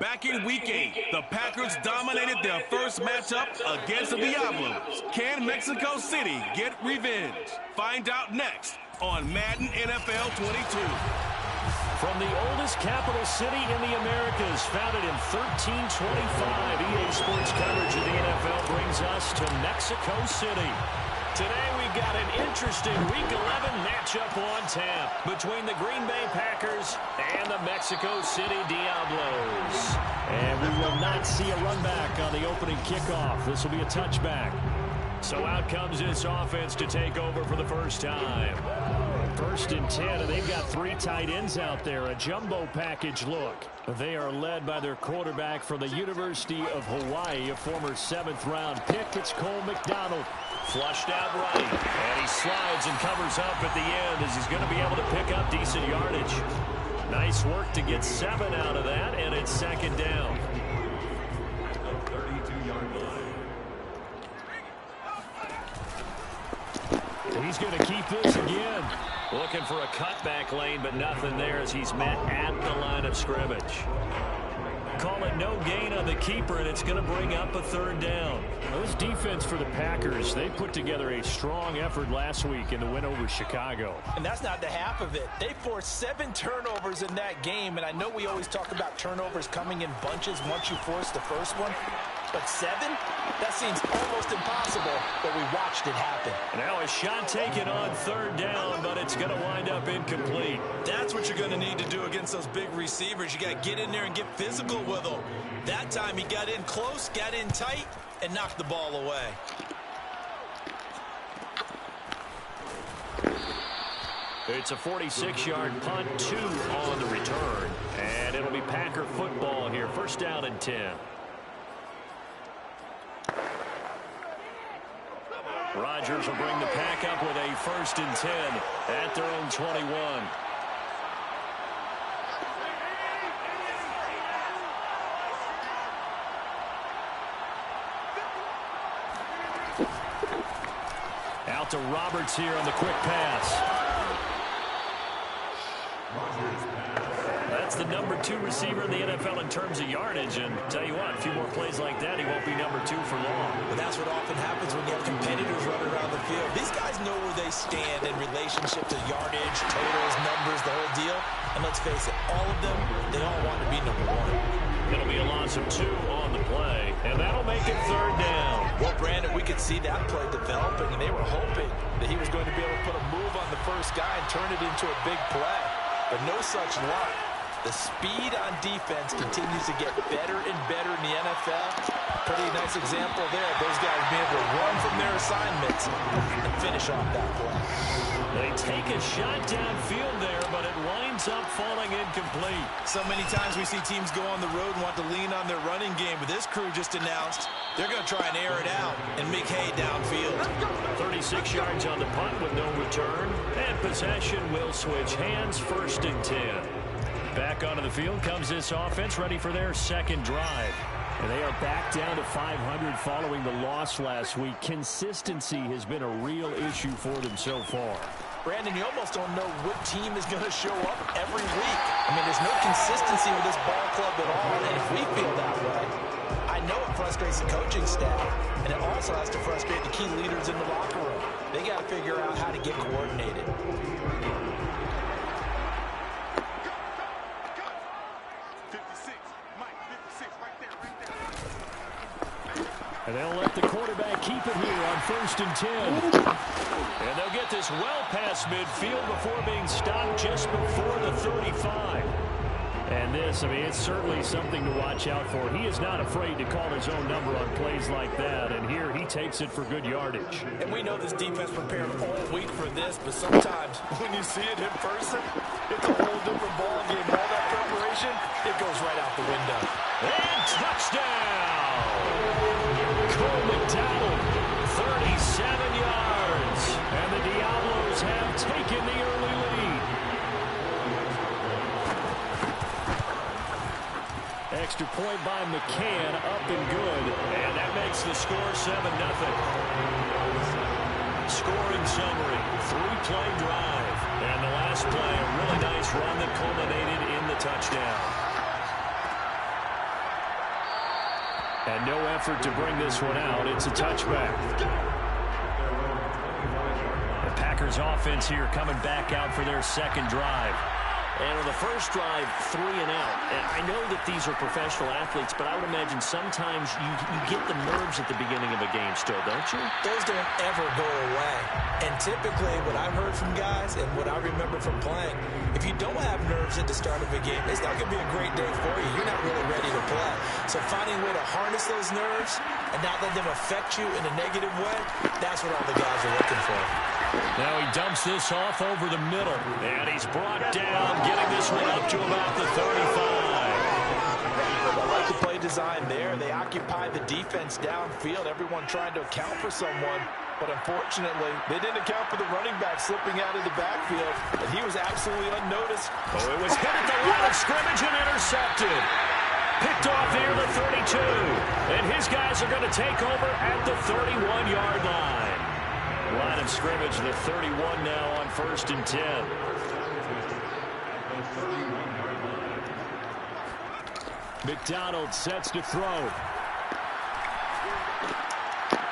Back in Week 8, the Packers dominated their first matchup against the Diablos. Can Mexico City get revenge? Find out next on Madden NFL 22. From the oldest capital city in the Americas, founded in 1325, EA Sports coverage of the NFL brings us to Mexico City. Today we've got an interesting Week 11 matchup on tap between the Green Bay Packers and the Mexico City Diablos. And we will not see a run back on the opening kickoff. This will be a touchback. So out comes this offense to take over for the first time. 1st and 10, and they've got 3 tight ends out there, a jumbo package look. They are led by their quarterback from the University of Hawaii, a former 7th-round pick. It's Cole McDonald. Flushed out right, and he slides and covers up at the end as he's going to be able to pick up decent yardage. Nice work to get 7 out of that, and it's 2nd down. He's going to keep this again. Looking for a cutback lane, but nothing there as he's met at the line of scrimmage. Call it no gain on the keeper, and it's going to bring up a 3rd down. This defense for the Packers, they put together a strong effort last week in the win over Chicago. And that's not the half of it. They forced 7 turnovers in that game, and I know we always talk about turnovers coming in bunches once you force the first one. But 7? That seems almost impossible, but we watched it happen. Now a shot taken on 3rd down, but it's going to wind up incomplete. That's what you're going to need to do against those big receivers. You got to get in there and get physical with them. That time he got in close, got in tight, and knocked the ball away. It's a 46-yard punt, 2 on the return. And it'll be Packer football here. 1st down and 10. Rodgers will bring the pack up with a 1st and 10 at their own 21. Out to Roberts here on the quick pass. That's the number 2 receiver in the NFL in terms of yardage. And tell you what, a few more plays like that, he won't be number 2 for long. But that's what often happens when you have competitors running around the field. These guys know where they stand in relationship to yardage, totals, numbers, the whole deal. And let's face it, all of them, they all want to be number 1. It'll be a loss of 2 on the play, and that'll make it 3rd down. Well, Brandon, we could see that play developing, and they were hoping that he was going to be able to put a move on the first guy and turn it into a big play. But no such luck. The speed on defense continues to get better and better in the NFL. Pretty nice example there. Those guys being able to run from their assignments and finish off that play. They take a shot downfield there, but it winds up falling incomplete. So many times we see teams go on the road and want to lean on their running game, but this crew just announced they're going to try and air it out and make hay downfield. 36 yards on the punt with no return, and possession will switch hands. 1st and 10. Back onto the field comes this offense, ready for their 2nd drive. And they are back down to 500 following the loss last week. Consistency has been a real issue for them so far. Brandon, you almost don't know what team is going to show up every week. I mean, there's no consistency with this ball club at all, and if we feel that way, I know it frustrates the coaching staff, and it also has to frustrate the key leaders in the locker room. They got to figure out how to get coordinated. And they'll let the quarterback keep it here on 1st and 10. And they'll get this well past midfield before being stopped just before the 35. And this, I mean, it's certainly something to watch out for. He is not afraid to call his own number on plays like that. And here he takes it for good yardage. And we know this defense prepared all week for this, but sometimes when you see it in person, it's a whole different ball game. All that preparation, it goes right out the window. And touchdown! Cole McDonald, 37 yards. And the Diablos have taken the early lead. Extra point by McCann, up and good. And that makes the score 7-0. Scoring summary, 3-play drive. And the last play, a really nice run that culminated in the touchdown. And no effort to bring this one out. It's a touchback. The Packers offense here coming back out for their second drive. And on the first drive, 3 and out. And I know that these are professional athletes, but I would imagine sometimes you get the nerves at the beginning of a game still, don't you? Those don't ever go away. And typically what I've heard from guys and what I remember from playing, if you don't have nerves at the start of a game, it's not going to be a great day for you. You're not really ready to play. So finding a way to harness those nerves and not let them affect you in a negative way, that's what all the guys are looking for. Now he dumps this off over the middle. And he's brought down, getting this one up to about the 35. I like the play design there. They occupy the defense downfield, everyone trying to account for someone. But unfortunately, they didn't account for the running back slipping out of the backfield, and he was absolutely unnoticed. Oh, it was hit at the line of scrimmage and intercepted. Picked off here the 32. And his guys are going to take over at the 31-yard line. Line of scrimmage, the 31 now on 1st and 10. McDonald sets to throw.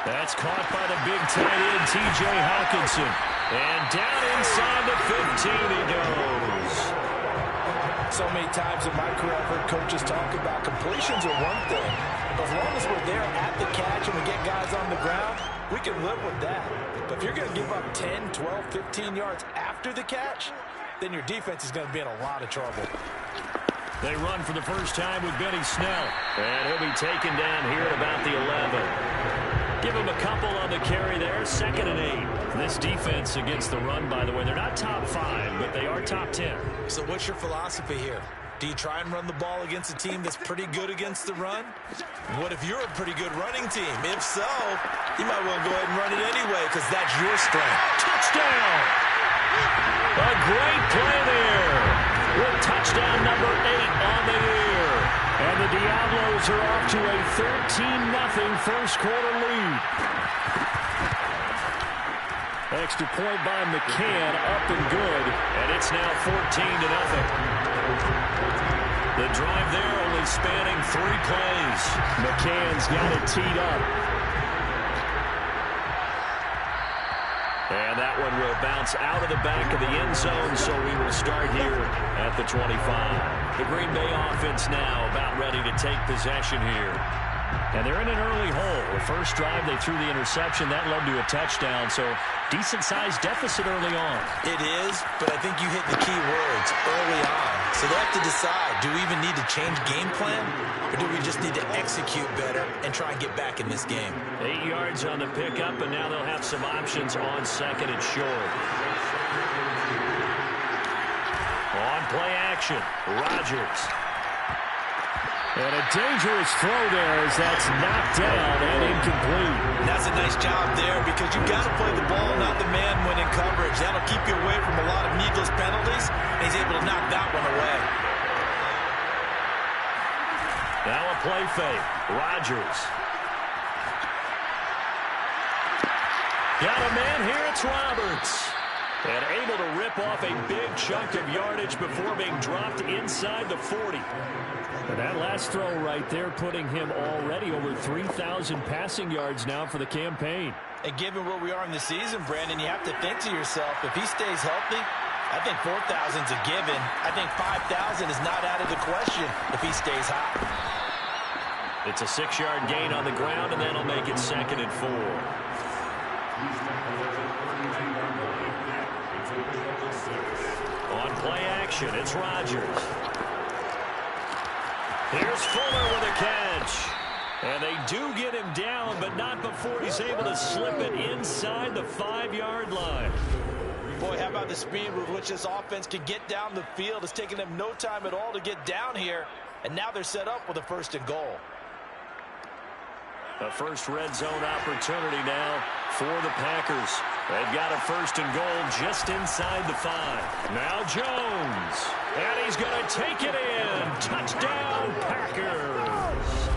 That's caught by the big tight end, T.J. Hawkinson. And down inside the 15 he goes. So many times in my career I've heard coaches talk about completions are one thing. But as long as we're there at the catch and we get guys on the ground, we can live with that. But if you're going to give up 10, 12, 15 yards after the catch, then your defense is going to be in a lot of trouble. They run for the first time with Benny Snell. And he'll be taken down here at about the 11. Give him a couple on the carry there. 2nd and 8. This defense against the run, by the way, they're not top 5, but they are top 10. So what's your philosophy here? Do you try and run the ball against a team that's pretty good against the run? What if you're a pretty good running team? If so, you might want to go ahead and run it anyway because that's your strength. Touchdown! A great play there. With touchdown number 8 on the year. And the Diablos are off to a 13-0 first quarter lead. Extra point by McCann, up and good. And it's now 14-0. The drive there only spanning 3 plays. McCann's got it teed up. And that one will bounce out of the back of the end zone, so we will start here at the 25. The Green Bay offense now about ready to take possession here. And they're in an early hole. The first drive, they threw the interception. That led to a touchdown, so decent-sized deficit early on. It is, but I think you hit the key words early on. So they have to decide, do we even need to change game plan, or do we just need to execute better and try and get back in this game? 8 yards on the pickup, and now they'll have some options on 2nd and short. On play action, Rodgers. And a dangerous throw there as that's knocked down and incomplete. And that's a nice job there because you've got to play the ball, not the man when in coverage. That'll keep you away from a lot of needless penalties, and he's able to knock that one away. Now a play fake. Rodgers. Got a man here, it's Roberts. And able to rip off a big chunk of yardage before being dropped inside the 40. And that last throw right there putting him already over 3,000 passing yards now for the campaign. And given where we are in the season, Brandon, you have to think to yourself, if he stays healthy, I think 4,000's a given. I think 5,000 is not out of the question if he stays hot. It's a 6-yard gain on the ground, and that'll make it 2nd and 4. On play action, it's Rodgers. Here's Fuller with a catch. And they do get him down, but not before he's able to slip it inside the 5-yard line. Boy, how about the speed with which this offense can get down the field? It's taken them no time at all to get down here. And now they're set up with a 1st and goal. A first red zone opportunity now for the Packers. They've got a 1st and goal just inside the 5. Now Jones. And he's going to take it in. Touchdown, Packers.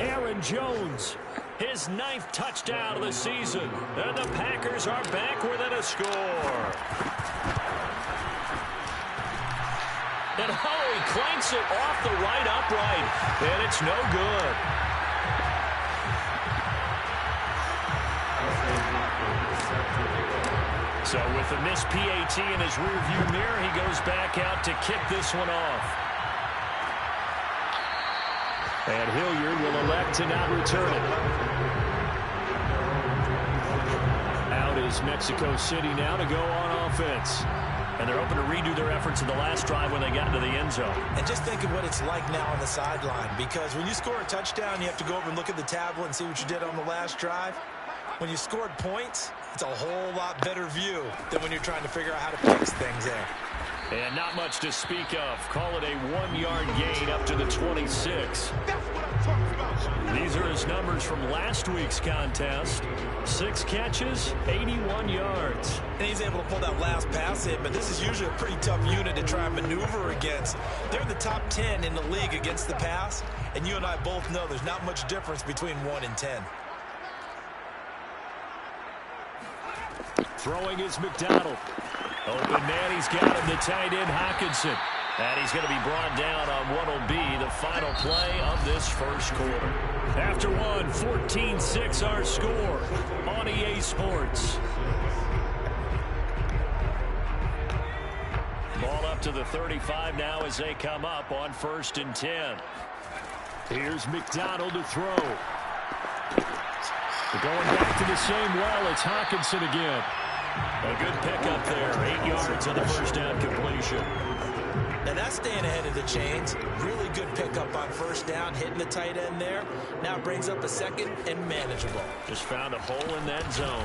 Aaron Jones, his 9th touchdown of the season. And the Packers are back within a score. And he clanks it off the right upright. And it's no good. So with the missed PAT in his rearview mirror, he goes back out to kick this one off. And Hilliard will elect to not return it. Out is Mexico City now to go on offense. And they're hoping to redo their efforts in the last drive when they got into the end zone. And just think of what it's like now on the sideline, because when you score a touchdown, you have to go over and look at the tablet and see what you did on the last drive. When you scored points, it's a whole lot better view than when you're trying to figure out how to fix things there. And not much to speak of. Call it a 1-yard gain up to the 26. These are his numbers from last week's contest. 6 catches, 81 yards. And he's able to pull that last pass in, but this is usually a pretty tough unit to try and maneuver against. They're in the top 10 in the league against the pass, and you and I both know there's not much difference between 1 and 10. Throwing is McDonald. Open man, he's got him, the tight end Hockenson. And he's going to be brought down on what will be the final play of this first quarter. After one, 14-6 our score on EA Sports. Ball up to the 35 now as they come up on 1st and 10. Here's McDonald to throw. Going back to the same well, it's Hockenson again. A good pickup there, 8 yards on the first down completion. And that's staying ahead of the chains. Really good pickup on first down, hitting the tight end there. Now brings up a second and manageable. Just found a hole in that zone.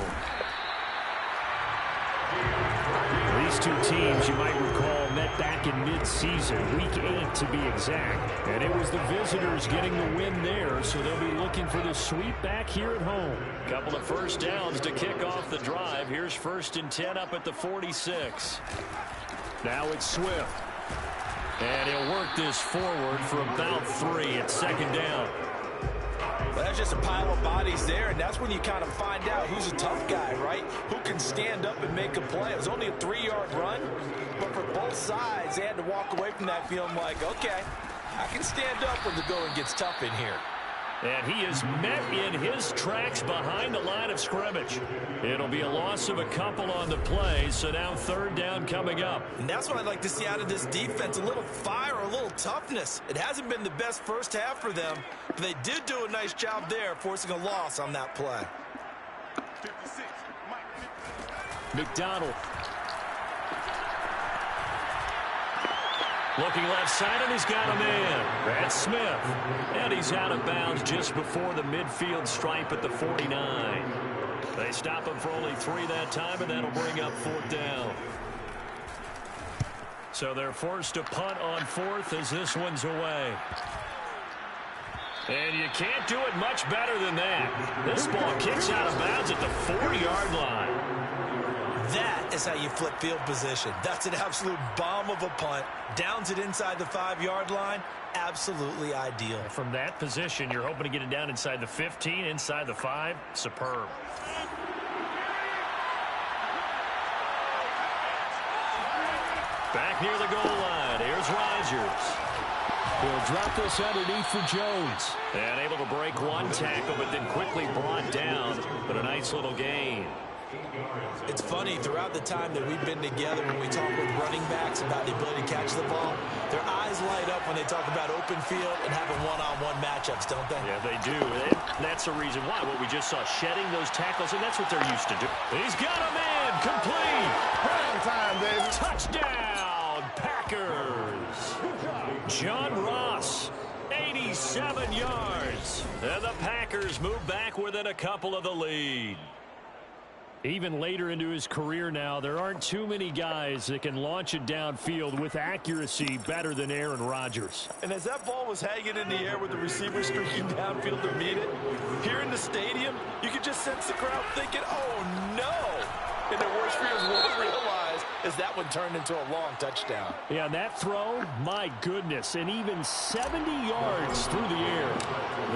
These two teams, you might recall, met back in mid-season, week 8 to be exact. And it was the visitors getting the win there, so they'll be looking for the sweep back here at home. Couple of first downs to kick off the drive. Here's 1st and 10 up at the 46. Now it's Swift. And he'll work this forward for about 3 at 2nd down. Well, that's just a pile of bodies there, and that's when you kind of find out who's a tough guy, right? Who can stand up and make a play. It was only a 3-yard run, but for both sides, they had to walk away from that feeling like, okay, I can stand up when the going gets tough in here. And he is met in his tracks behind the line of scrimmage. It'll be a loss of a couple on the play, so now 3rd down coming up. And that's what I'd like to see out of this defense, a little fire, a little toughness. It hasn't been the best first half for them, but they did do a nice job there, forcing a loss on that play. McDonald. Looking left side, and he's got a man. That's Smith. And he's out of bounds just before the midfield stripe at the 49. They stop him for only 3 that time, and that'll bring up 4th down. So they're forced to punt on 4th as this one's away. And you can't do it much better than that. This ball kicks out of bounds at the 4-yard line. That is how you flip field position. That's an absolute bomb of a punt. Downs it inside the 5-yard line. Absolutely ideal. From that position, you're hoping to get it down inside the 15, inside the 5. Superb. Back near the goal line. Here's Rodgers. He'll drop this underneath for Jones. And able to break one tackle, but then quickly brought down. But a nice little gain. It's funny, throughout the time that we've been together, when we talk with running backs about the ability to catch the ball, their eyes light up when they talk about open field and having one-on-one matchups, don't they? Yeah, they do. And that's the reason why. What we just saw, shedding those tackles, and that's what they're used to do. He's got a man, complete. Prime time, baby. Touchdown, Packers. John Ross, 87 yards. And the Packers move back within a couple of the lead. Even later into his career now, there aren't too many guys that can launch it downfield with accuracy better than Aaron Rodgers. And as that ball was hanging in the air with the receiver streaking downfield to meet it, here in the stadium, you could just sense the crowd thinking, oh, no. And their worst fears won't realize as that one turned into a long touchdown. Yeah, that throw, my goodness, and even 70 yards through the air.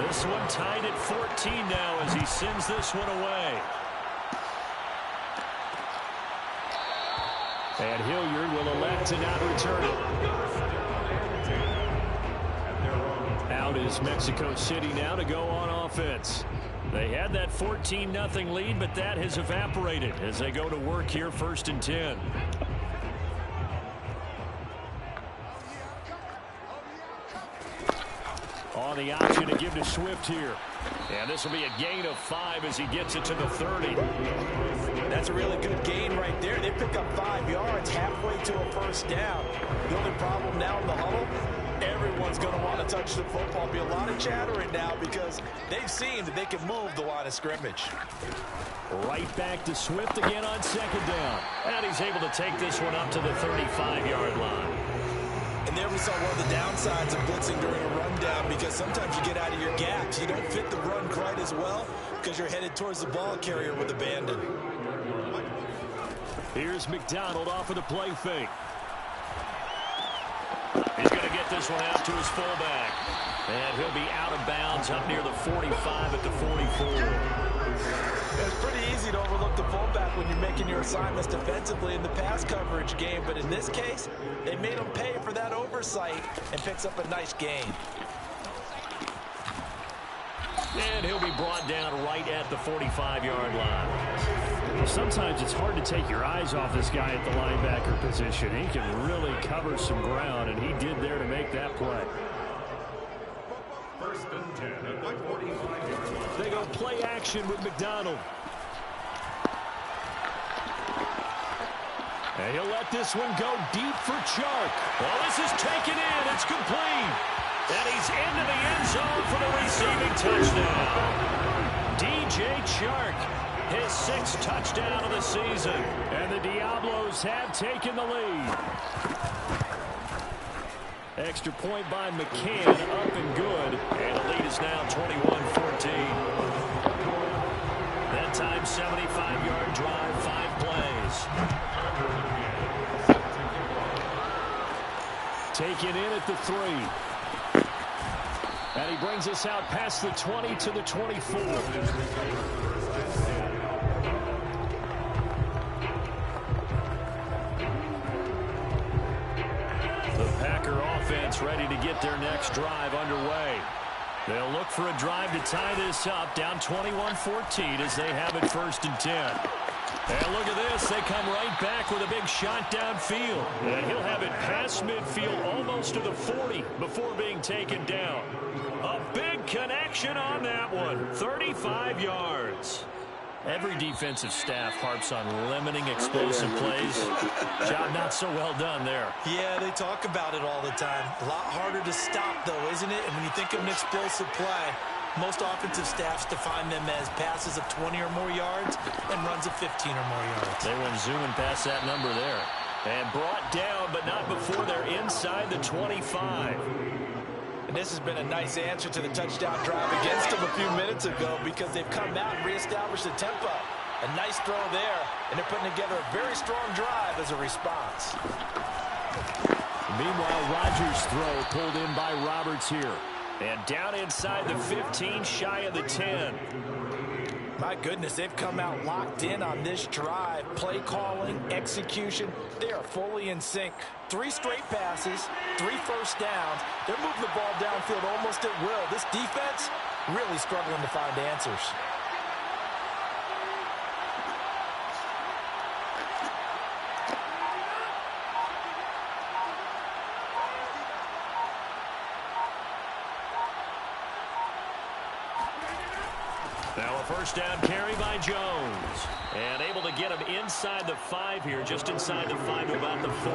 This one tied at 14 now as he sends this one away. And Hilliard will elect to not return it. Out is Mexico City now to go on offense. They had that 14-0 lead, but that has evaporated as they go to work here, 1st and 10. On the option to give to Swift here. And this will be a gain of 5 as he gets it to the 30. That's a really good gain right there. They pick up 5 yards halfway to a 1st down. The only problem now in the huddle, everyone's going to want to touch the football. Be a lot of chattering now because they've seen that they can move the line of scrimmage. Right back to Swift again on 2nd down. And he's able to take this one up to the 35-yard line. And there we saw one of the downsides of blitzing during a rundown, because sometimes you get out of your gaps. You don't fit the run quite as well because you're headed towards the ball carrier with abandon. Here's McDonald off of the play fake. He's going to get this one out to his fullback. And he'll be out of bounds up near the 45 at the 44. It's pretty easy to overlook the fullback when you're making your assignments defensively in the pass coverage game. But in this case, they made him pay for that oversight and picks up a nice gain. And he'll be brought down right at the 45-yard line. Sometimes it's hard to take your eyes off this guy at the linebacker position. He can really cover some ground, and he did there to make that play. 1st and 10 at the 45-yard line. They go play action with McDonald. And he'll let this one go deep for Chark. Well, this is taken in. It's complete. And he's into the end zone for the receiving touchdown. DJ Chark, his 6th touchdown of the season. And the Diablos have taken the lead. Extra point by McCann, up and good. And the lead is now 21-14. That time, 75-yard drive, 5 plays. Taken in at the 3. And he brings us out past the 20 to the 24. The Packer offense ready to get their next drive underway. They'll look for a drive to tie this up, down 21-14 as they have it 1st and 10. And look at this. They come right back with a big shot downfield. And he'll have it past midfield almost to the 40 before being taken down. A big connection on that one. 35 yards. Every defensive staff harps on limiting explosive plays. Job not so well done there. Yeah, they talk about it all the time. A lot harder to stop, though, isn't it? And when you think of an explosive play, most offensive staffs define them as passes of 20 or more yards and runs of 15 or more yards. They went zooming past that number there. And brought down, but not before they're inside the 25. And this has been a nice answer to the touchdown drive against them a few minutes ago, because they've come out and reestablished the tempo. A nice throw there, and they're putting together a very strong drive as a response. Meanwhile, Rodgers' throw pulled in by Roberts here. And down inside the 15, shy of the 10. My goodness, they've come out locked in on this drive. Play calling, execution, they are fully in sync. 3 straight passes, 3 first downs. They're moving the ball downfield almost at will. This defense really struggling to find answers. Now a first down carry by Jones. And able to get him inside the 5 here, just inside the 5 to about the 4.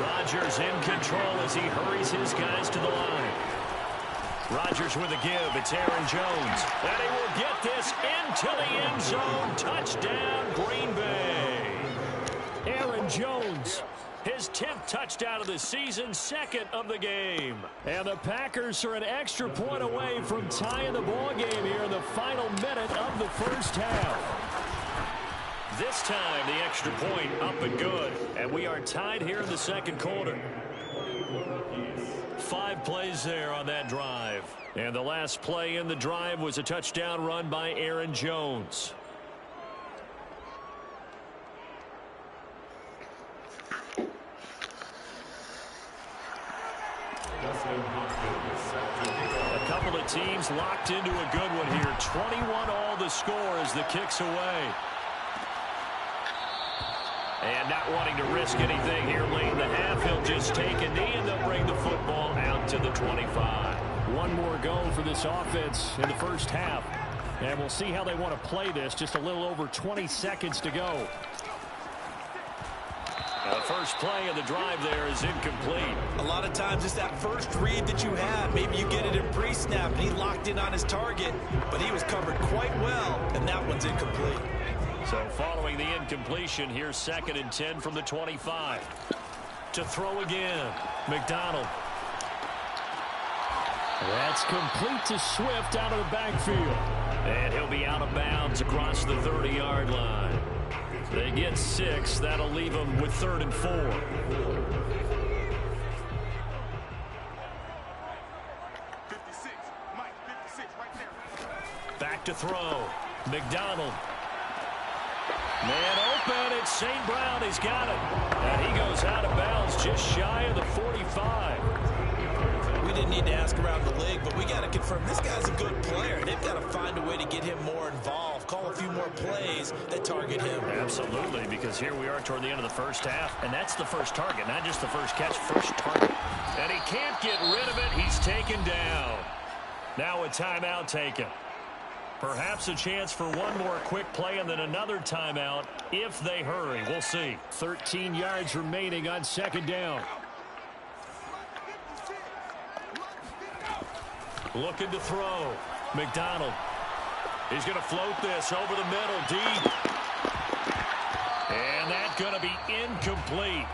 Rodgers in control as he hurries his guys to the line. Rodgers with a give. It's Aaron Jones. And he will get this into the end zone. Touchdown, Green Bay. Aaron Jones. His 10th touchdown of the season, 2nd of the game. And the Packers are an extra point away from tying the ball game here in the final minute of the first half. This time, the extra point up and good. And we are tied here in the 2nd quarter. 5 plays there on that drive. And the last play in the drive was a touchdown run by Aaron Jones. teams locked into a good one here. 21-all the score as the kick's away. And not wanting to risk anything here late in the half, he'll just take a knee and they'll bring the football out to the 25. One more go for this offense in the first half. And we'll see how they want to play this. Just a little over 20 seconds to go. The first play of the drive there is incomplete. A lot of times it's that first read that you have. Maybe you get it in pre-snap and he locked in on his target, but he was covered quite well, and that one's incomplete. So following the incompletion, here's 2nd and 10 from the 25. To throw again, McDonald. That's complete to Swift out of the backfield. And he'll be out of bounds across the 30-yard line. They get 6. That'll leave them with 3rd and 4. 56. Mike, 56 right there. Back to throw. McDonald. Man open. It's St. Brown. He's got it. And he goes out of bounds just shy of the 45. We didn't need to ask around the league, but we got to confirm this guy's a good player. They've got to find a way to get him more involved, call a few more plays that target him. Absolutely, because here we are toward the end of the first half, and that's the first target, not just the first catch, first target. And he can't get rid of it. He's taken down. Now a timeout taken. Perhaps a chance for one more quick play and then another timeout if they hurry. We'll see. 13 yards remaining on 2nd down. Looking to throw. McDonald. He's going to float this over the middle, deep. And that's going to be incomplete.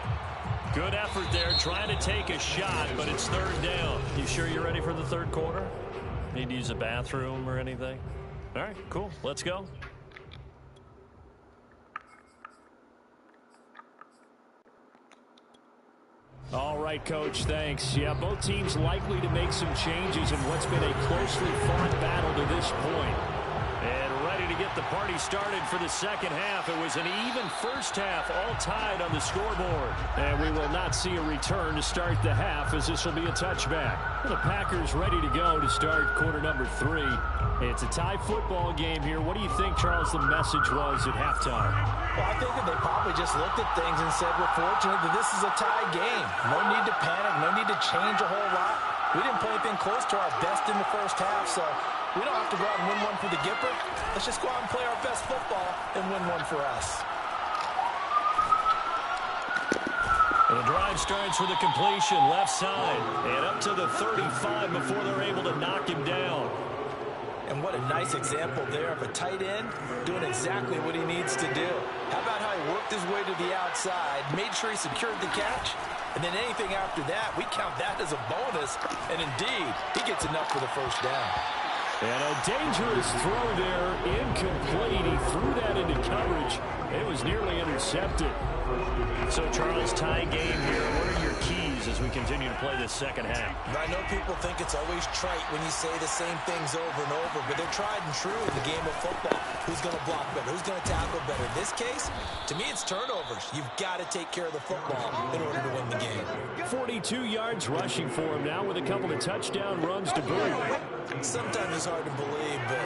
Good effort there, trying to take a shot, but it's 3rd down. You sure you're ready for the 3rd quarter? Need to use a bathroom or anything? All right, cool. Let's go. All right, Coach, thanks. Yeah, both teams likely to make some changes in what's been a closely fought battle to this point. And ready to get the party started for the second half. It was an even first half, all tied on the scoreboard. And we will not see a return to start the half, as this will be a touchback. The Packers ready to go to start quarter number 3. It's a tie football game here. What do you think, Charles, the message was at halftime? Well, I think that they probably just looked at things and said, we're fortunate that this is a tie game. No need to panic, no need to change a whole lot. We didn't play anything close to our best in the first half, so we don't have to go out and win one for the Gipper. Let's just go out and play our best football and win one for us. The drive starts with a completion left side and up to the 35 before they're able to knock him down. And what a nice example there of a tight end doing exactly what he needs to do. How about how he worked his way to the outside, made sure he secured the catch, and then anything after that, we count that as a bonus. And indeed, he gets enough for the first down. And a dangerous throw there, incomplete. He threw that into coverage. It was nearly intercepted. So, Charles, tie game here. What are your keys as we continue to play this second half? I know people think it's always trite when you say the same things over and over, but they're tried and true in the game of football. Who's going to block better? Who's going to tackle better? In this case, to me, it's turnovers. You've got to take care of the football in order to win the game. 42 yards rushing for him now with a couple of touchdown runs to boot. Sometimes it's hard to believe, but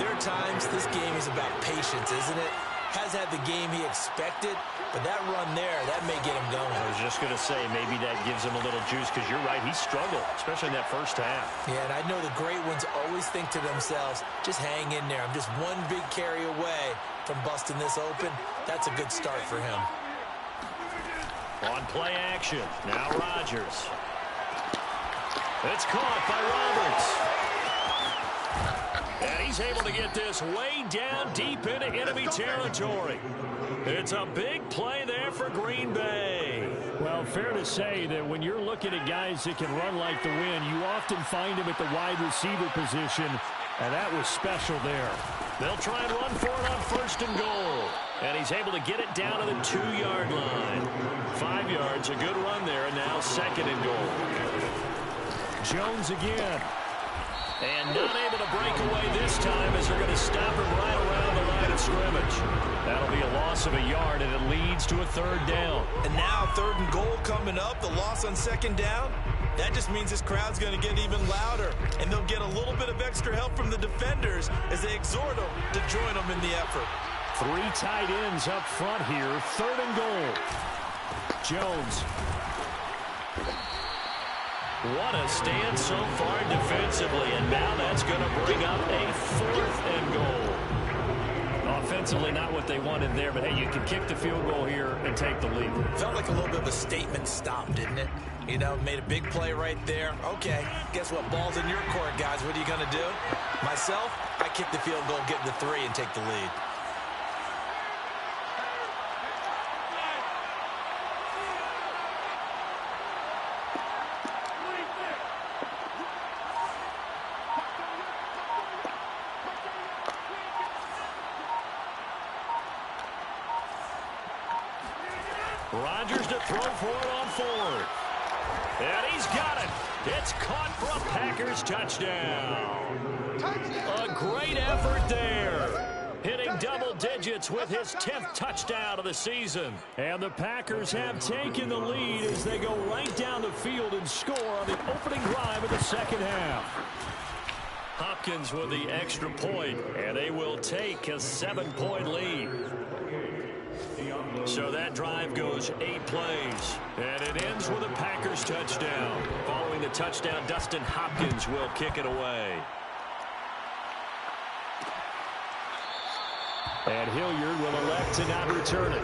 there are times this game is about patience, isn't it? Has had the game he expected, but that run there, that may get him going. I was just going to say, maybe that gives him a little juice, because you're right, he struggled, especially in that first half. Yeah, and I know the great ones always think to themselves, just hang in there. I'm just one big carry away from busting this open. That's a good start for him. On play action, now Rodgers. It's caught by Roberts. And he's able to get this way down deep into enemy territory. It's a big play there for Green Bay. Well, fair to say that when you're looking at guys that can run like the wind, you often find him at the wide receiver position, and that was special there. They'll try and run for it on 1st and goal. And he's able to get it down to the 2-yard line. 5 yards, a good run there, and now 2nd and goal. Jones again. And not able to break away this time as they're going to stop him right around the line of scrimmage. That'll be a loss of a yard, and it leads to a 3rd down. And now 3rd and goal coming up, the loss on 2nd down. That just means this crowd's going to get even louder, and they'll get a little bit of extra help from the defenders as they exhort them to join them in the effort. 3 tight ends up front here. 3rd and goal. Jones. What a stand so far defensively, and now that's going to bring up a 4th and goal. Offensively, not what they wanted there, but hey, you can kick the field goal here and take the lead. Felt like a little bit of a statement stop, didn't it? You know, made a big play right there. Okay, guess what? Ball's in your court, guys. What are you going to do? Myself, I kick the field goal, get the 3, and take the lead. Rodgers to throw for it on 4th. And he's got it. It's caught for a Packers touchdown. A great effort there. Hitting double digits with his 10th touchdown of the season. And the Packers have taken the lead as they go right down the field and score on the opening drive of the second half. Hopkins with the extra point, and they will take a 7-point lead. So that drive goes 8 plays, and it ends with a Packers touchdown. Following the touchdown, Dustin Hopkins will kick it away. And Hilliard will elect to not return it.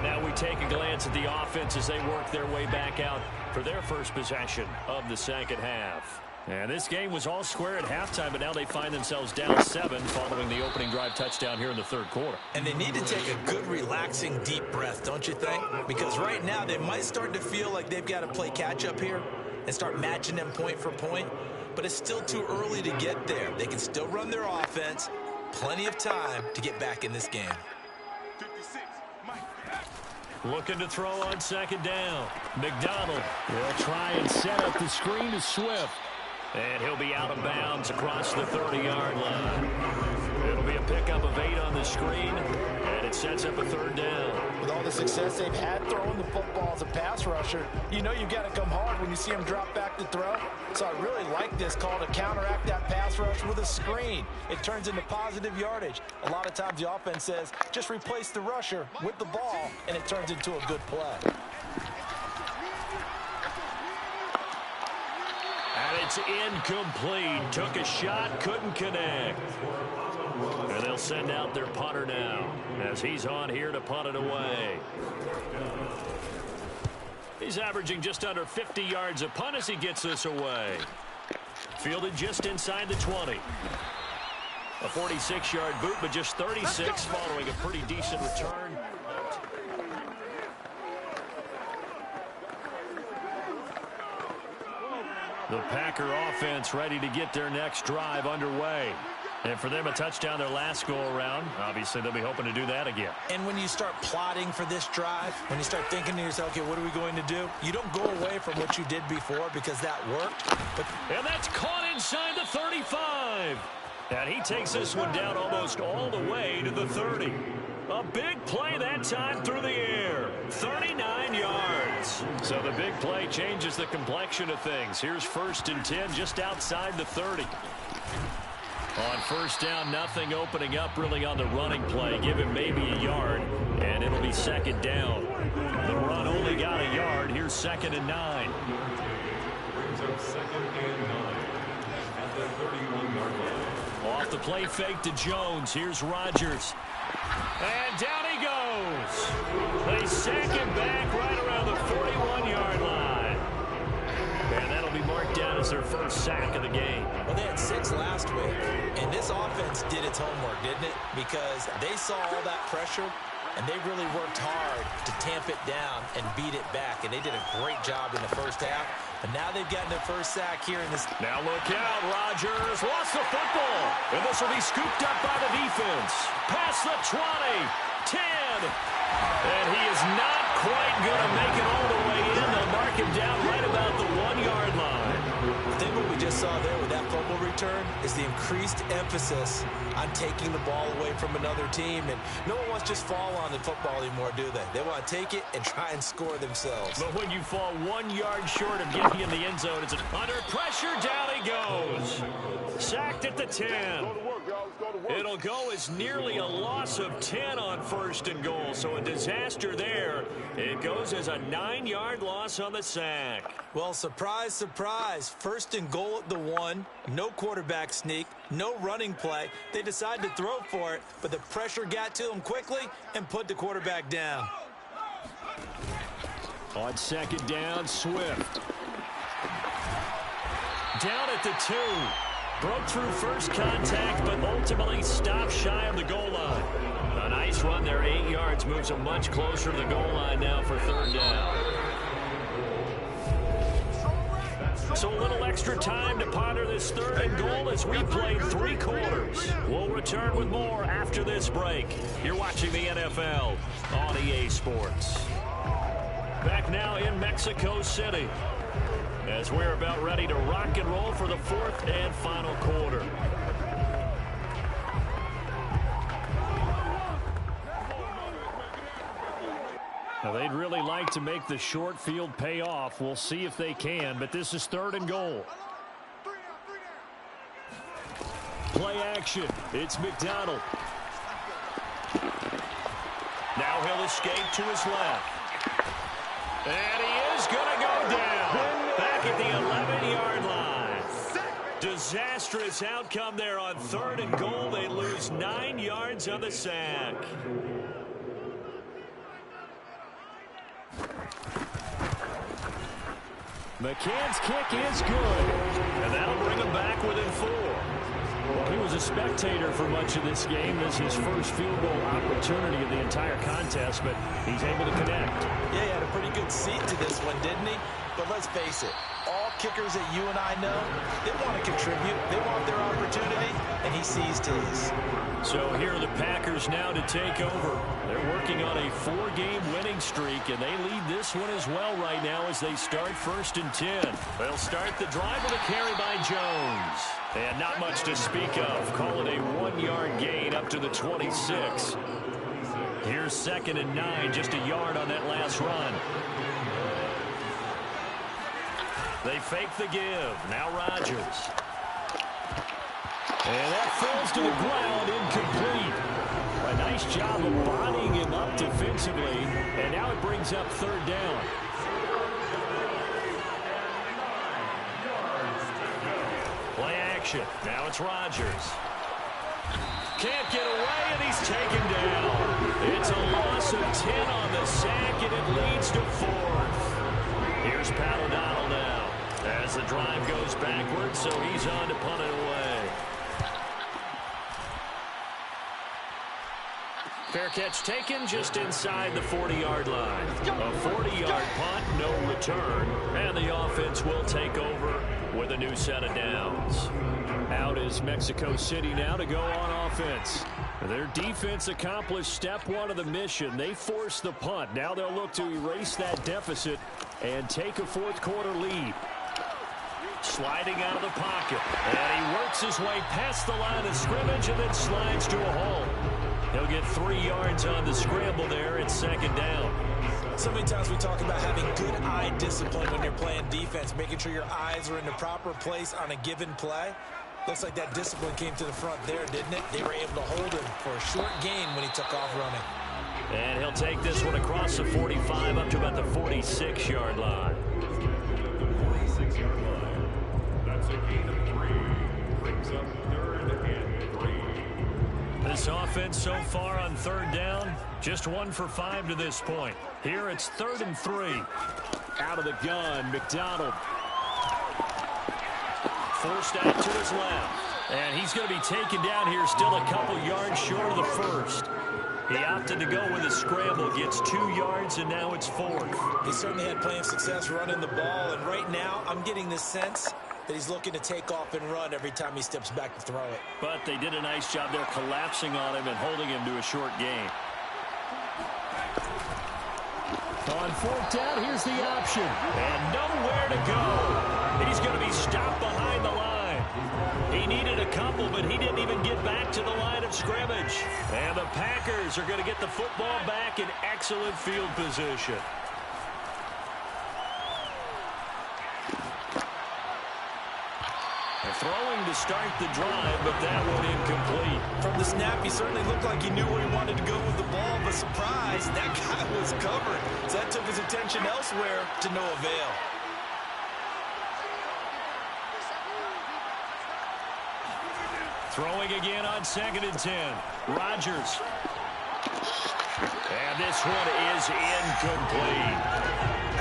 Now we take a glance at the offense as they work their way back out for their first possession of the second half. And this game was all square at halftime, but now they find themselves down 7 following the opening drive touchdown here in the 3rd quarter. And they need to take a good, relaxing, deep breath, don't you think? Because right now they might start to feel like they've got to play catch-up here and start matching them point for point. But it's still too early to get there. They can still run their offense. Plenty of time to get back in this game. Looking to throw on 2nd down. McDonald will try and set up the screen to Swift. And he'll be out of bounds across the 30-yard line. It'll be a pickup of 8 on the screen, and it sets up a 3rd down. With all the success they've had throwing the football as a pass rusher, you know you've got to come hard when you see them drop back to throw. So I really like this call to counteract that pass rush with a screen. It turns into positive yardage. A lot of times the offense says, just replace the rusher with the ball, and it turns into a good play. And it's incomplete. Took a shot, couldn't connect. And they'll send out their punter now as he's on here to punt it away. He's averaging just under 50 yards a punt as he gets this away. Fielded just inside the 20. A 46-yard boot, but just 36 following a pretty decent return. The Packer offense ready to get their next drive underway. And for them, a touchdown their last go-around. Obviously, they'll be hoping to do that again. And when you start plotting for this drive, when you start thinking to yourself, okay, what are we going to do? You don't go away from what you did before because that worked. And that's caught inside the 35. And he takes this one down almost all the way to the 30. A big play that time through the air. 39 yards. So the big play changes the complexion of things. Here's 1st and 10 just outside the 30. On 1st down, nothing opening up really on the running play. Give him maybe a yard, and it'll be 2nd down. The run only got a yard. Here's 2nd and 9. Brings up 2nd and 9 at the 31-yard line. Off the play fake to Jones. Here's Rodgers. And down he goes. They sack him back right around the 41-yard line. And that'll be marked down as their first sack of the game. Well, they had 6 last week, and this offense did its homework, didn't it? Because they saw all that pressure, and they really worked hard to tamp it down and beat it back, and they did a great job in the first half. But now they've gotten their first sack here in this. Now look out, Rodgers lost the football, and this will be scooped up by the defense. Past the 20, 10, and he is not quite going to make it all the way in. They'll mark him down right about the 1-yard line. I think what we just saw there with that fumble return is the increased emphasis on taking the ball away from another team. And no one wants to just fall on the football anymore, do they? They want to take it and try and score themselves. But when you fall 1 yard short of getting in the end zone, it's under pressure. Down he goes. Sacked at the 10. It'll go as nearly a loss of 10 on 1st and goal. So a disaster there. It goes as a 9-yard loss on the sack. Well, surprise, surprise. 1st and goal at the 1. No quarterback sneak. No running play. They decided to throw for it, but the pressure got to them quickly and put the quarterback down. On 2nd down, Swift. Down at the 2. Broke through first contact, but ultimately stopped shy of the goal line. A nice run there, 8 yards, moves them much closer to the goal line now for 3rd down. So a little extra time to ponder this 3rd and goal as we played 3 quarters. We'll return with more after this break. You're watching the NFL on EA Sports. Back now in Mexico City, as we're about ready to rock and roll for the 4th and final quarter. Now they'd really like to make the short field pay off. We'll see if they can, but this is 3rd and goal. Play action. It's McDonald. Now he'll escape to his left. And he is going to go down. Back at the 11-yard line. Disastrous outcome there on 3rd and goal. They lose 9 yards on the sack. McCann's kick is good. And that'll bring him back within 4. Well, he was a spectator for much of this game. This is his first field goal opportunity of the entire contest, but he's able to connect. Yeah, he had a pretty good seat to this one, didn't he? But let's face it, all kickers that you and I know, they want to contribute. They want their opportunity, and he seized his. So here are the Packers now to take over. They're working on a 4-game winning streak, and they lead this one as well right now as they start 1st and 10. They'll start the drive with a carry by Jones. And not much to speak of. Call it a 1-yard gain up to the 26. Here's 2nd and 9, just a yard on that last run. They fake the give. Now Rodgers. And that falls to the ground, incomplete. A nice job of bodying him up defensively. And now it brings up 3rd down. Play action. Now it's Rodgers. Can't get away, and he's taken down. It's a loss of 10 on the sack, and it leads to 4th. Here's Pat O'Donnell now as the drive goes backwards, so he's on to punt it away. Fair catch taken just inside the 40-yard line. A 40-yard punt, no return, and the offense will take over with a new set of downs. Out is Mexico City now to go on offense. Their defense accomplished step 1 of the mission. They forced the punt. Now they'll look to erase that deficit and take a 4th quarter lead. Sliding out of the pocket. And he works his way past the line of scrimmage and then slides to a halt. He'll get 3 yards on the scramble there. It's 2nd down. So many times we talk about having good eye discipline when you're playing defense, making sure your eyes are in the proper place on a given play. Looks like that discipline came to the front there, didn't it? They were able to hold him for a short gain when he took off running. And he'll take this one across the 45 up to about the 46-yard line. 46-yard line. That's a gain of 3. Brings up 3rd and 3. This offense so far on 3rd down, just 1 for 5 to this point. Here it's 3rd and 3. Out of the gun, McDonald. Forced out to his left. And he's going to be taken down here still a couple yards short of the 1st. He opted to go with a scramble, gets 2 yards, and now it's 4th. He certainly had plenty of success running the ball, and right now I'm getting the sense that he's looking to take off and run every time he steps back to throw it. But they did a nice job there collapsing on him and holding him to a short gain. On 4th down, here's the option. And nowhere to go. He's going to be stopped behind the line. couple, but he didn't even get back to the line of scrimmage. And the Packers are going to get the football back in excellent field position. Throwing to start the drive, but that one incomplete. From the snap, he certainly looked like he knew where he wanted to go with the ball, but surprise, that guy was covered. So that took his attention elsewhere to no avail. Throwing again on 2nd and 10. Rodgers. And this one is incomplete.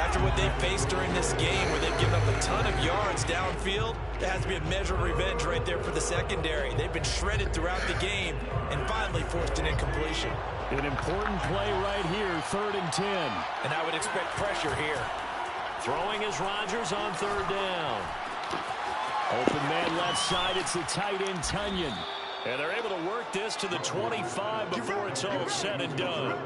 After what they've faced during this game where they've given up a ton of yards downfield, there has to be a measure of revenge right there for the secondary. They've been shredded throughout the game and finally forced an incompletion. An important play right here, 3rd and 10. And I would expect pressure here. Throwing is Rodgers on 3rd down. Open man left side, it's the tight end, Tunyon. And they're able to work this to the 25 before it's all said and done.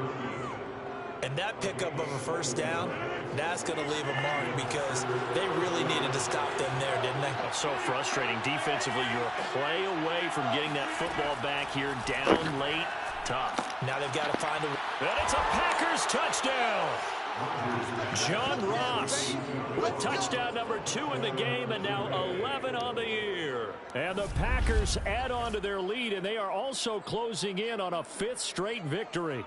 And that pickup of a 1st down, that's going to leave a mark because they really needed to stop them there, didn't they? Oh, so frustrating. Defensively, you're a play away from getting that football back here. Down late, tough. Now they've got to find a... And it's a Packers touchdown. John Ross with touchdown number 2 in the game, and now 11 on the year. And the Packers add on to their lead, and they are also closing in on a 5th straight victory.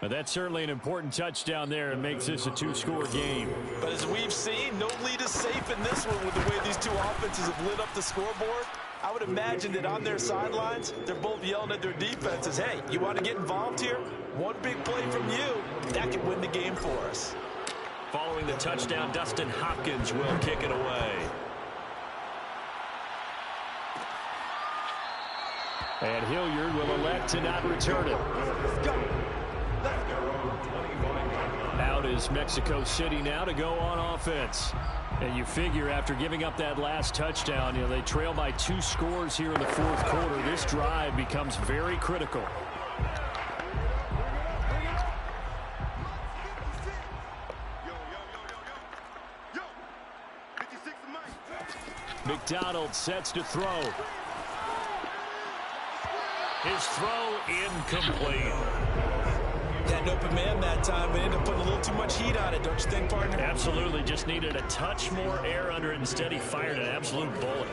But that's certainly an important touchdown there and makes this a 2-score game. But as we've seen, no lead is safe in this one with the way these two offenses have lit up the scoreboard. I would imagine that on their sidelines, they're both yelling at their defenses, hey, you want to get involved here? One big play from you, that could win the game for us. Following the touchdown, Dustin Hopkins will kick it away. And Hilliard will elect to not return it. Out is Mexico City now to go on offense. And you figure after giving up that last touchdown, they trail by 2 scores here in the 4th quarter. This drive becomes very critical. McDonald sets to throw. His throw incomplete. Had an open man that time, but ended up putting a little too much heat on it, don't you think, partner? Absolutely. Just needed a touch more air under it. Instead, he fired an absolute bullet.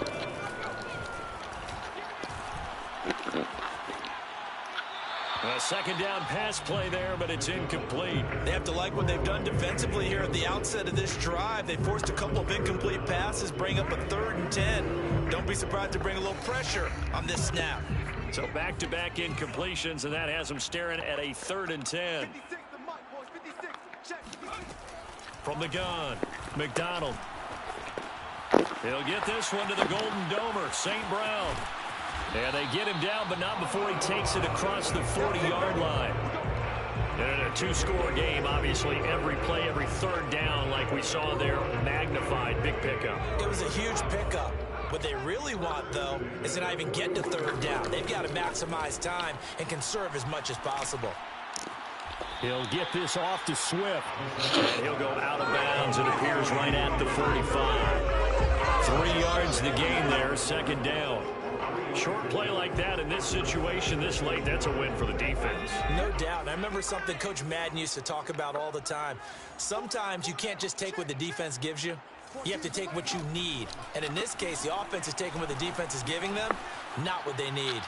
A 2nd down pass play there, but it's incomplete. They have to like what they've done defensively here at the outset of this drive. They forced a couple of incomplete passes, bring up a 3rd and 10. Don't be surprised to bring a little pressure on this snap. So back-to-back incompletions, and that has them staring at a 3rd and 10. From the gun, McDonald. He'll get this one to the Golden Domer, St. Brown. And they get him down, but not before he takes it across the 40-yard line. And in a 2-score game, obviously, every play, every 3rd down, like we saw there, magnified, big pickup. It was a huge pickup. What they really want, though, is to not even get to 3rd down. They've got to maximize time and conserve as much as possible. He'll get this off to Swift. And he'll go out of bounds. It appears right at the 45. 3 yards the gain there, 2nd down. Short play like that in this situation this late, that's a win for the defense. No doubt. And I remember something Coach Madden used to talk about all the time. Sometimes you can't just take what the defense gives you. You have to take what you need. And in this case, the offense is taking what the defense is giving them, not what they need.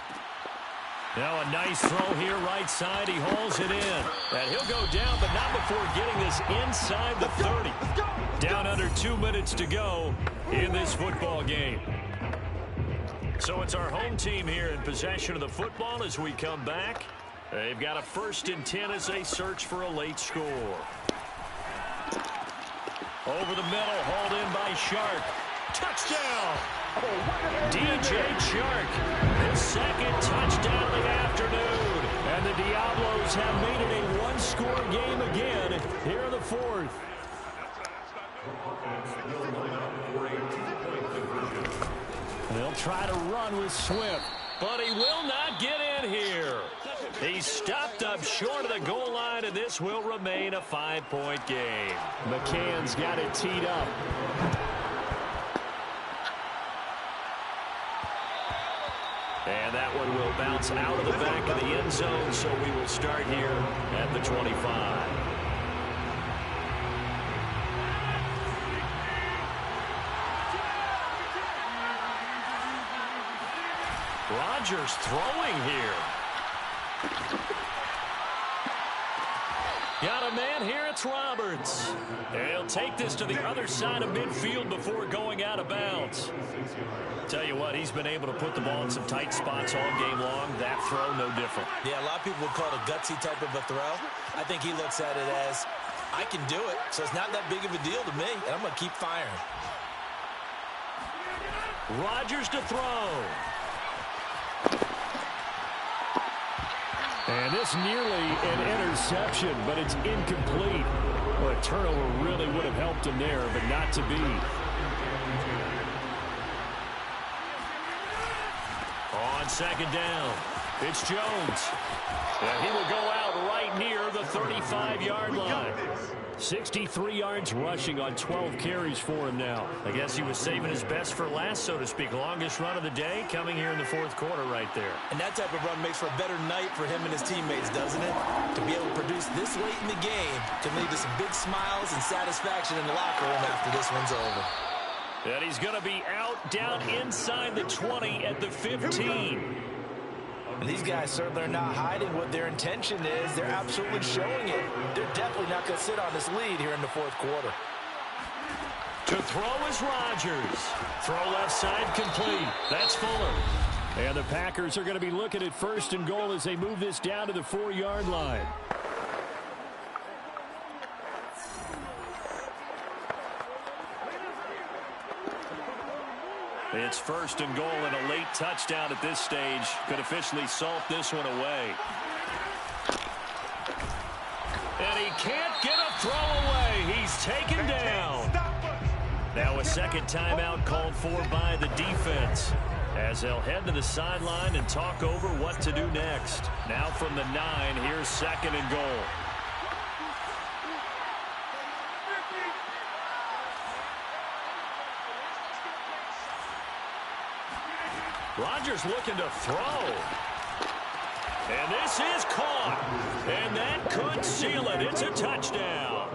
Now a nice throw here right side. He hauls it in. And he'll go down, but not before getting this inside the 30. Down under 2 minutes to go in this football game. So it's our home team here in possession of the football as we come back. They've got a 1st and 10 as they search for a late score. Over the middle, hauled in by Shark. Touchdown! DJ Shark, his 2nd touchdown of the afternoon. And the Diablos have made it a 1-score game again here in the 4th. They'll try to run with Swift. But he will not get in here. He stopped up short of the goal line, and this will remain a 5-point game. McCann's got it teed up. And that one will bounce out of the back of the end zone, so we will start here at the 25. Rodgers throwing here. Got a man here, it's Roberts. He'll take this to the other side of midfield before going out of bounds. Tell you what, he's been able to put the ball in some tight spots all game long. That throw, no different. Yeah, a lot of people would call it a gutsy type of a throw. I think he looks at it as, I can do it, so it's not that big of a deal to me, and I'm going to keep firing. Rodgers to throw. And this nearly an interception, but it's incomplete. Well, a turnover really would have helped him there, but not to be. On second down, it's Jones. And he will go out right near the 35-yard line. 63 yards rushing on 12 carries for him now. I guess he was saving his best for last, so to speak. Longest run of the day coming here in the fourth quarter right there. And that type of run makes for a better night for him and his teammates, doesn't it? To be able to produce this late in the game can lead to some big smiles and satisfaction in the locker room after this one's over. And he's going to be out down inside the 20 at the 15. And these guys certainly are not hiding what their intention is. They're absolutely showing it. They're definitely not going to sit on this lead here in the fourth quarter. To throw is Rodgers. Throw left side complete. That's Fuller. And the Packers are going to be looking at first and goal as they move this down to the 4-yard line. It's first and goal, and a late touchdown at this stage could officially salt this one away. And he can't get a throw away. He's taken down. Now a second timeout called for by the defense, as they'll head to the sideline and talk over what to do next. Now from the 9, here's second and goal. Rodgers looking to throw. And this is caught. And that could seal it. It's a touchdown.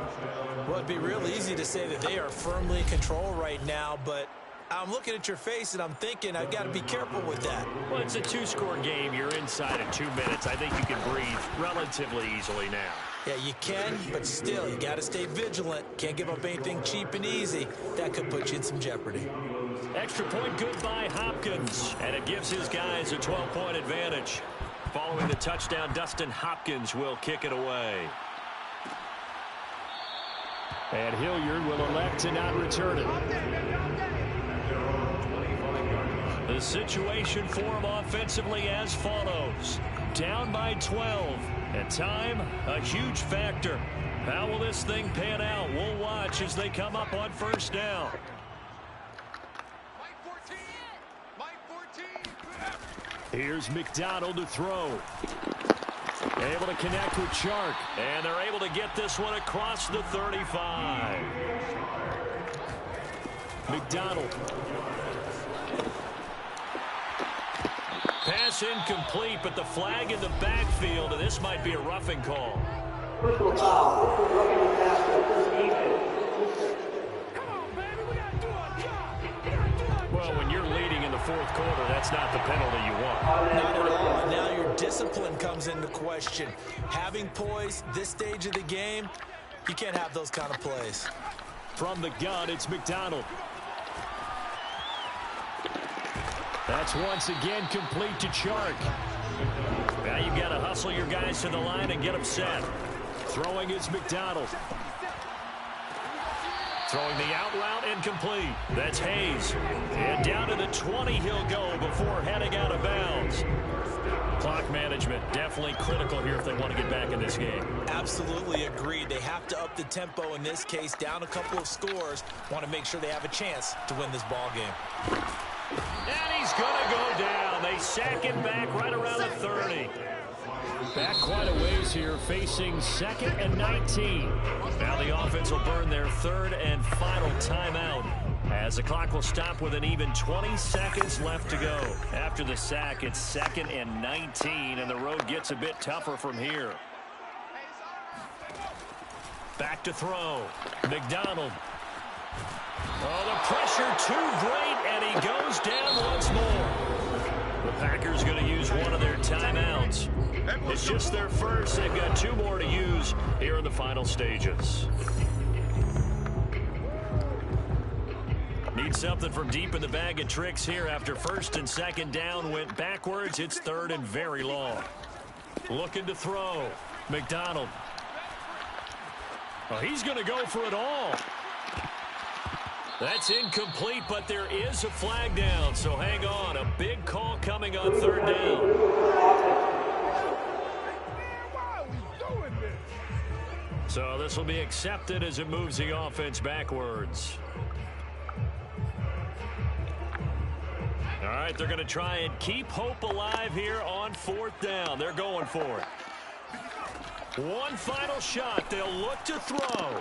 Well, it'd be real easy to say that they are firmly in control right now, but I'm looking at your face and I'm thinking I've got to be careful with that. Well, it's a 2-score game. You're inside of 2 minutes. I think you can breathe relatively easily now. Yeah, you can, but still, you got to stay vigilant. Can't give up anything cheap and easy. That could put you in some jeopardy. Extra point good by Hopkins, and it gives his guys a 12-point advantage. Following the touchdown, Dustin Hopkins will kick it away. And Hilliard will elect to not return it. The situation for him offensively as follows. Down by 12, and time a huge factor. How will this thing pan out? We'll watch as they come up on first down. Here's McDonald to throw. Able to connect with Chark. And they're able to get this one across the 35. McDonald. Pass incomplete, but the flag in the backfield, and this might be a roughing call. Personal foul. This is roughing the pass. Well, when you're leading in the fourth quarter, that's not the penalty you want. Not at all. And now your discipline comes into question. Having poise this stage of the game, you can't have those kind of plays. From the gun, it's McDonald. That's once again complete to Chark. Now you've got to hustle your guys to the line and get them set. Throwing is McDonald. Throwing the out route incomplete. That's Hayes. And down to the 20 he'll go before heading out of bounds. Clock management definitely critical here if they want to get back in this game. Absolutely agreed. They have to up the tempo in this case. Down a couple of scores. Want to make sure they have a chance to win this ball game. And he's going to go down. They sack him back right around the 30. Back quite a ways here, facing 2nd and 19. Now the offense will burn their third and final timeout As the clock will stop with an even 20 seconds left to go. After the sack, it's 2nd and 19, and the road gets a bit tougher from here. Back to throw. McDonald. Oh, the pressure too great, and he goes down once more. The Packers going to use one of their timeouts. It's just their first. They've got 2 more to use here in the final stages. Need something from deep in the bag of tricks here after 1st and 2nd down went backwards. It's 3rd and very long. Looking to throw. McDonald. Oh, he's going to go for it all. That's incomplete, but there is a flag down, so hang on. A big call coming on 3rd down. So this will be accepted as it moves the offense backwards. All right, they're going to try and keep hope alive here on 4th down. They're going for it. One final shot. They'll look to throw.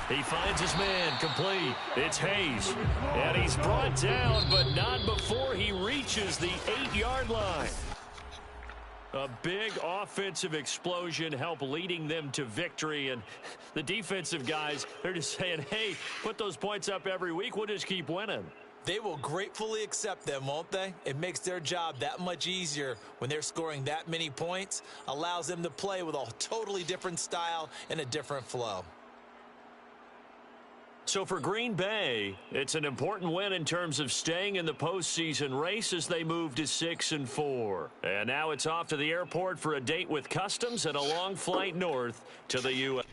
He finds his man, complete. It's Hayes. And he's brought down, but not before he reaches the 8-yard line. A big offensive explosion helped leading them to victory. And the defensive guys, they're just saying, hey, put those points up every week. We'll just keep winning. They will gratefully accept them, won't they? It makes their job that much easier when they're scoring that many points. Allows them to play with a totally different style and a different flow. So for Green Bay, it's an important win in terms of staying in the postseason race as they move to 6-4. And now it's off to the airport for a date with Customs and a long flight north to the U.S.